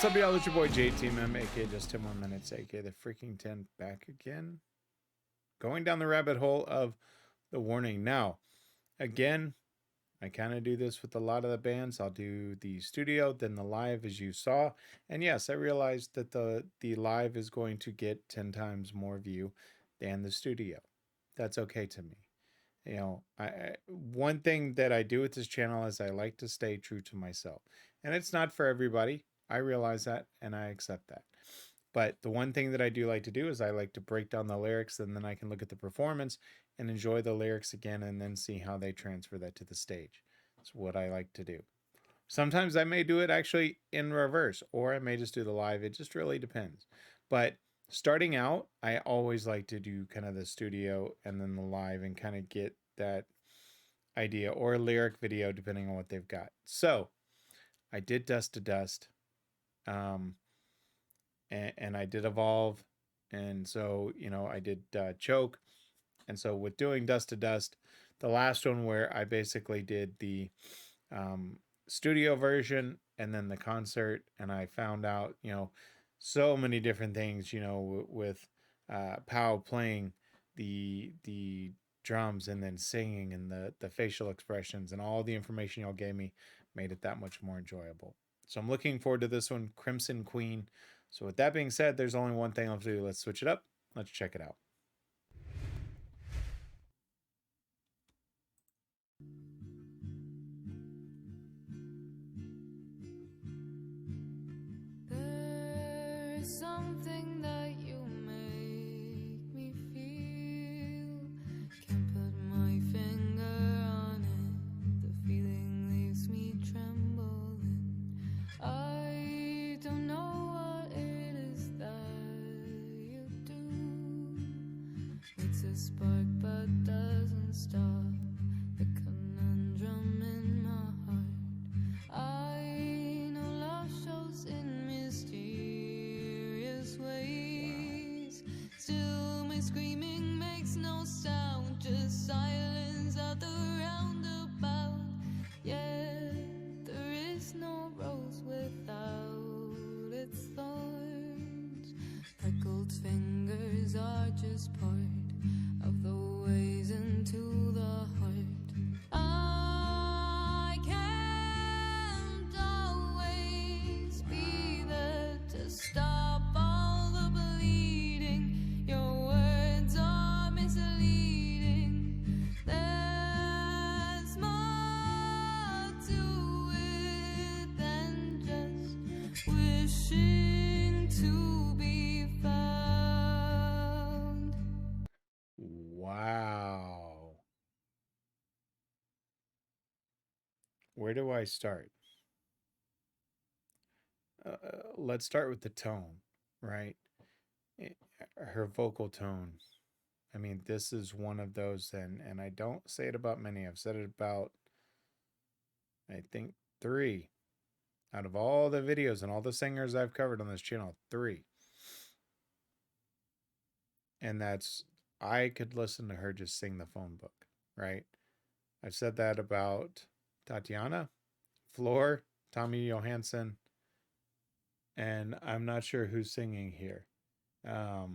What's up, y'all? It's your boy JTMM, aka JustTenMoreMinutes, aka the Freaking 10, back again. Going down the rabbit hole of the warning. Now, again, I kind of do this with a lot of the bands. I'll do the studio, then the live, as you saw. And yes, I realized that the live is going to get 10 times more view than the studio. That's okay to me. You know, one thing that I do with this channel is I like to stay true to myself. And it's not for everybody. I realize that and I accept that. But the one thing that I do like to do is I like to break down the lyrics, and then I can look at the performance and enjoy the lyrics again and then see how they transfer that to the stage. That's what I like to do. Sometimes I may do it actually in reverse, or I may just do the live. It just really depends. But starting out, I always like to do kind of the studio and then the live and kind of get that idea, or lyric video depending on what they've got. So I did Dust to Dust, and I did Evolve, and so, you know, I did Choke. And so with doing Dust to Dust, the last one where I basically did the studio version and then the concert, and I found out, you know, so many different things, you know, with Pow playing the drums and then singing, and the facial expressions and all the information y'all gave me made it that much more enjoyable. So I'm looking forward to this one, Crimson Queen. So with that being said, there's only one thing I'll do. Let's switch it up. Let's check it out. There's something that you make me feel. Can't put my finger on it. The feeling leaves me trembling. I don't know what it is that you do. Makes a spark but doesn't stop the conundrum in my heart. I know love shows in mysterious ways. Still my screaming makes no sound, just silence out the roundabout. Yet there is no rose without its thorns. Prickled fingers are just part of the ways into the heart. I can't always be there to stop all the bleeding. Your words are misleading. There's more to it than just wishing to be found. Wow. Where do I start? Let's start with the tone, right? Her vocal tone. I mean, this is one of those, and I don't say it about many. I've said it about, I think, 3 out of all the videos and all the singers I've covered on this channel. 3. And that's, I could listen to her just sing the phone book, right? I've said that about Tatiana, Floor, Tommy Johansson, and I'm not sure who's singing here. I'll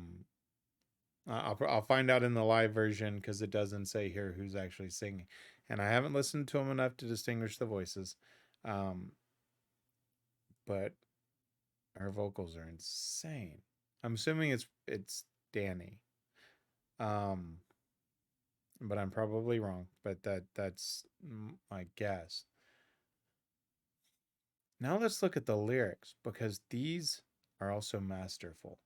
find out in the live version, because it doesn't say here who's actually singing, and I haven't listened to them enough to distinguish the voices. But her vocals are insane. I'm assuming it's Danny. But I'm probably wrong. But that's my guess. Now let's look at the lyrics, because these are also masterful.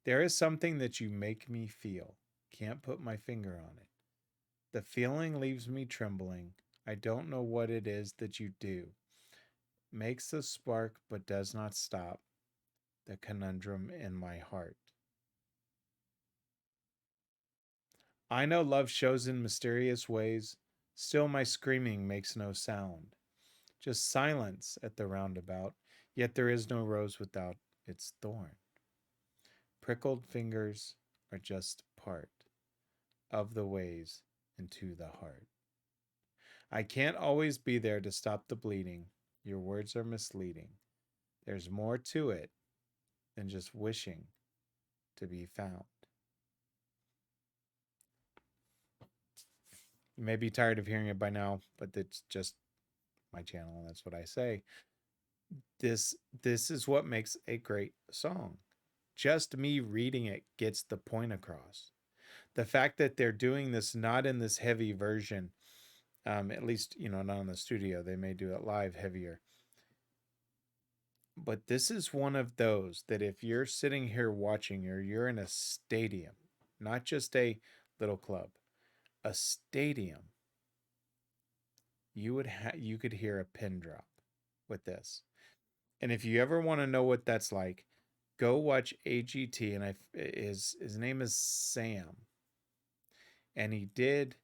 There is something that you make me feel. Can't put my finger on it. The feeling leaves me trembling. I don't know what it is that you do. Makes the spark but does not stop the conundrum in my heart. I know love shows in mysterious ways. Still my screaming makes no sound. Just silence at the roundabout. Yet there is no rose without its thorn. Prickled fingers are just part of the ways into the heart. I can't always be there to stop the bleeding. Your words are misleading. There's more to it than just wishing to be found. You may be tired of hearing it by now, but it's just my channel, and that's what I say. This is what makes a great song. Just me reading it gets the point across. The fact that they're doing this not in this heavy version, at least, not in the studio, they may do it live heavier. But this is one of those that if you're sitting here watching, or you're in a stadium, not just a little club, a stadium, you could hear a pin drop with this. And if you ever want to know what that's like, go watch AGT, and his name is Sam. And he did,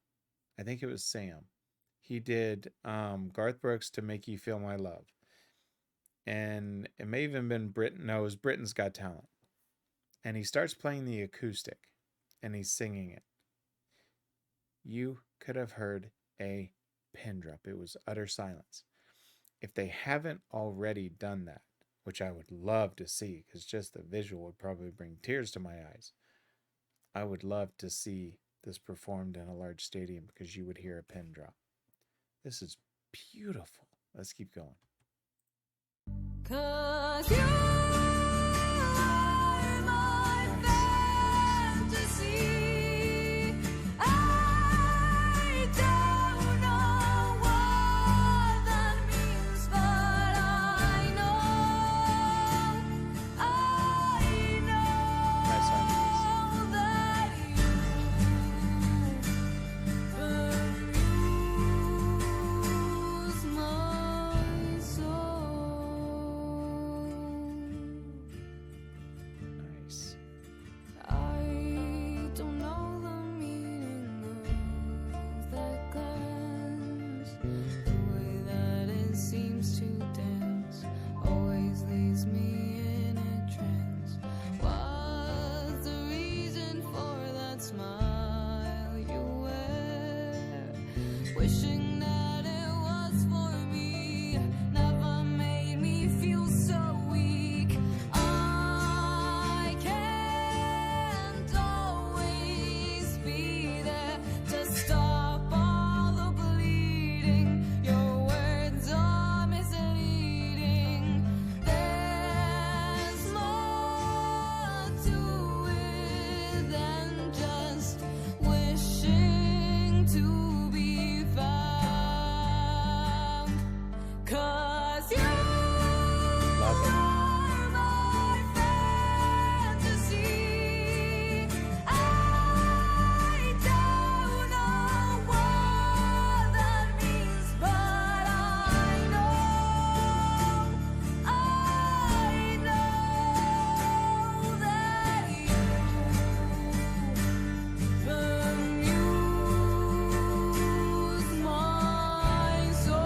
I think it was Sam. He did Garth Brooks' To Make You Feel My Love. And it may even been Britain. No, it was Britain's Got Talent. And he starts playing the acoustic and he's singing it. You could have heard a pin drop. It was utter silence. If they haven't already done that, which I would love to see, because just the visual would probably bring tears to my eyes, I would love to see this performed in a large stadium, because you would hear a pin drop. This is beautiful. Let's keep going. 'Cause you're my fantasy. I don't know what that means, but I know Nice harmonies. that you amuse my soul. Nice. I don't know the meaning of that glance. The way that it seems to dance always leaves me in a trance. What's the reason for that smile you wear? Wishing that it was for me never made me feel so weak. I can't always be there to stop all the bleeding. Your words are misleading. There's more to it than just wishing to be found. 'Cause you Love it. are my fantasy. I don't know what that means, but I know that you amuse my soul.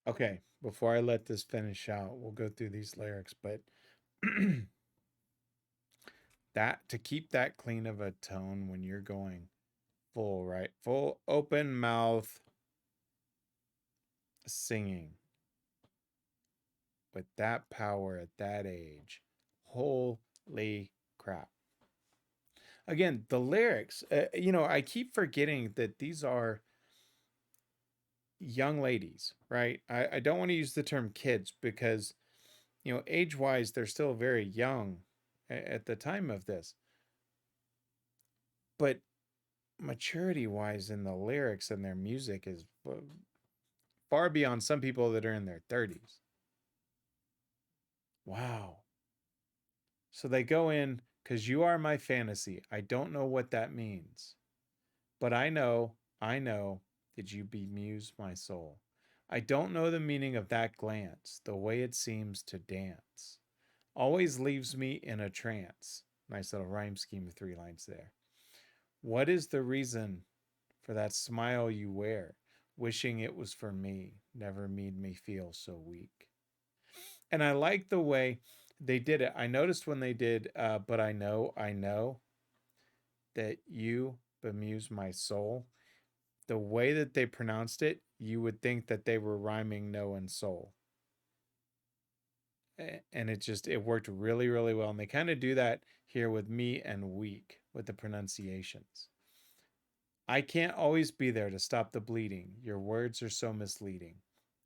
Okay, before I let this finish out, we'll go through these lyrics, but that, to keep that clean of a tone when you're going full, right? Full open mouth singing with that power at that age. Holy crap. Again, the lyrics, I keep forgetting that these are young ladies, right? I don't want to use the term kids because, age wise, they're still very young at the time of this. But maturity wise in the lyrics and their music is far beyond some people that are in their 30s. Wow. So they go in, because you are my fantasy. I don't know what that means, but I know that you bemuse my soul. I don't know the meaning of that glance, the way it seems to dance. Always leaves me in a trance. Nice little rhyme scheme of 3 lines there. What is the reason for that smile you wear? Wishing it was for me, never made me feel so weak. And I like the way they did it. I noticed when they did, but I know that you bemuse my soul. the way that they pronounced it, you would think that they were rhyming no and soul. And it worked really, really well. And they kind of do that here with me and weak with the pronunciations. I can't always be there to stop the bleeding. Your words are so misleading.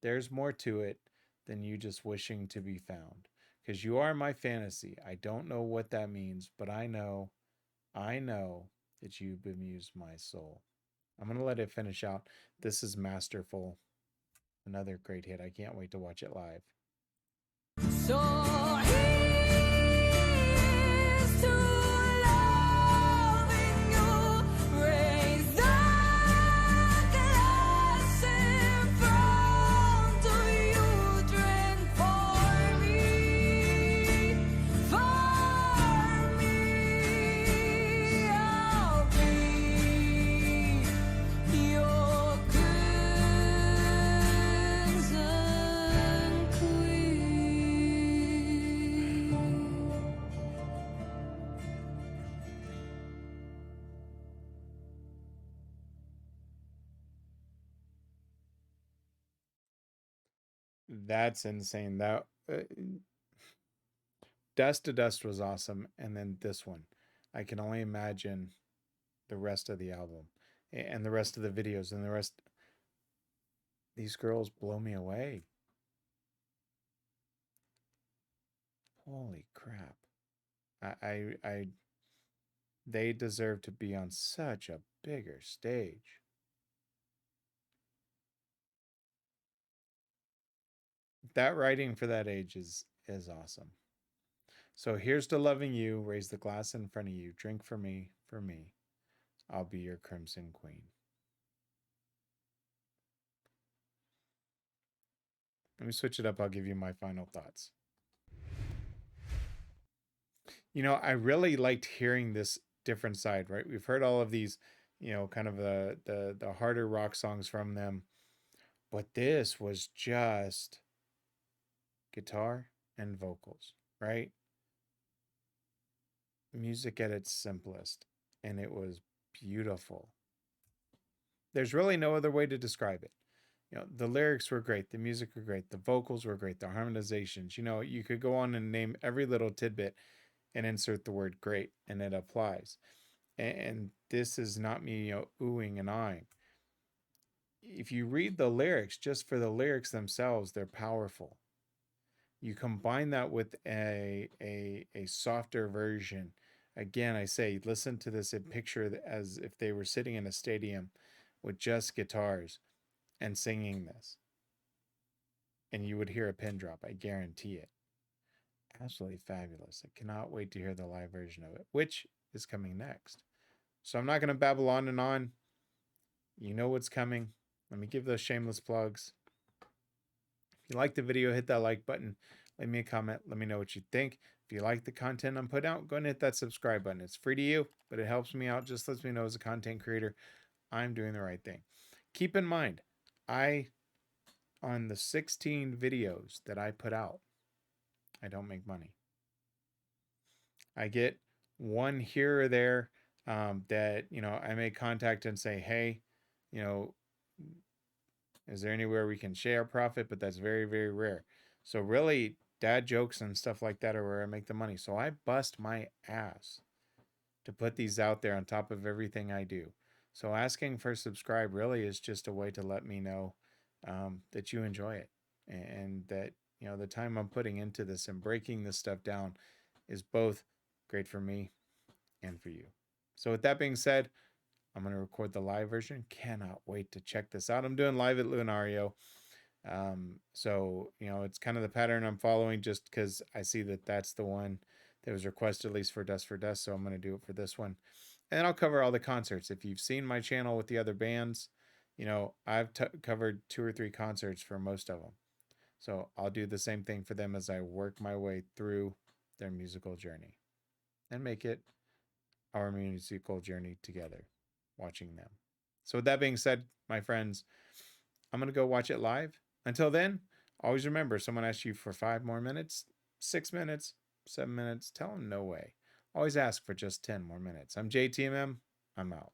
There's more to it than you just wishing to be found. Because you are my fantasy. I don't know what that means, but I know that you bemused my soul. I'm going to let it finish out. This is masterful. Another great hit. I can't wait to watch it live. So here's to loving you. Raise the glass in front of you. Drink for me, for me. I'll be your crimson queen. That's insane. That Dust to Dust was awesome, and then this one. I can only imagine the rest of the album and the rest of the videos and the rest. These girls blow me away. Holy crap. They deserve to be on such a bigger stage. That writing for that age is awesome. So here's to loving you. Raise the glass in front of you. Drink for me, for me. I'll be your crimson queen. Let me switch it up. I'll give you my final thoughts. You know, I really liked hearing this different side, right? We've heard all of these, you know, kind of the harder rock songs from them, but this was just guitar and vocals, right? Music at its simplest, and it was beautiful. There's really no other way to describe it. You know, the lyrics were great, the music were great, the vocals were great, the harmonizations. You know, you could go on and name every little tidbit and insert the word great, and it applies. And this is not me, you know, oohing and eyeing. If you read the lyrics, just for the lyrics themselves, they're powerful. You combine that with a softer version. Again, I say, listen to this and picture it as if they were sitting in a stadium with just guitars and singing this. And you would hear a pin drop, I guarantee it. Absolutely fabulous. I cannot wait to hear the live version of it, which is coming next. So I'm not going to babble on and on. You know what's coming. Let me give those shameless plugs. If you like the video, hit that like button. Leave me a comment. Let me know what you think. If you like the content I'm putting out, go and hit that subscribe button. It's free to you, but it helps me out. Just lets me know as a content creator, I'm doing the right thing. Keep in mind, on the 16 videos that I put out, I don't make money. I get one here or there that, you know, I may contact and say, hey, you know, is there anywhere we can share profit? But that's very, very rare. So really, dad jokes and stuff like that are where I make the money. So I bust my ass to put these out there on top of everything I do. So asking for subscribe really is just a way to let me know that you enjoy it, and that, you know, the time I'm putting into this and breaking this stuff down is both great for me and for you. So with that being said, I'm going to record the live version. Cannot wait to check this out. I'm doing live at Lunario. So, you know, it's kind of the pattern I'm following, just because I see that that's the one that was requested, at least for Dust for Dust. So I'm going to do it for this one. And I'll cover all the concerts. If you've seen my channel with the other bands, you know, I've covered 2 or 3 concerts for most of them. So I'll do the same thing for them as I work my way through their musical journey and make it our musical journey together, watching them. So with that being said, my friends, I'm going to go watch it live. Until then, always remember, someone asks you for 5 more minutes, 6 minutes, 7 minutes, tell them no way. Always ask for just 10 more minutes. I'm JTMM. I'm out.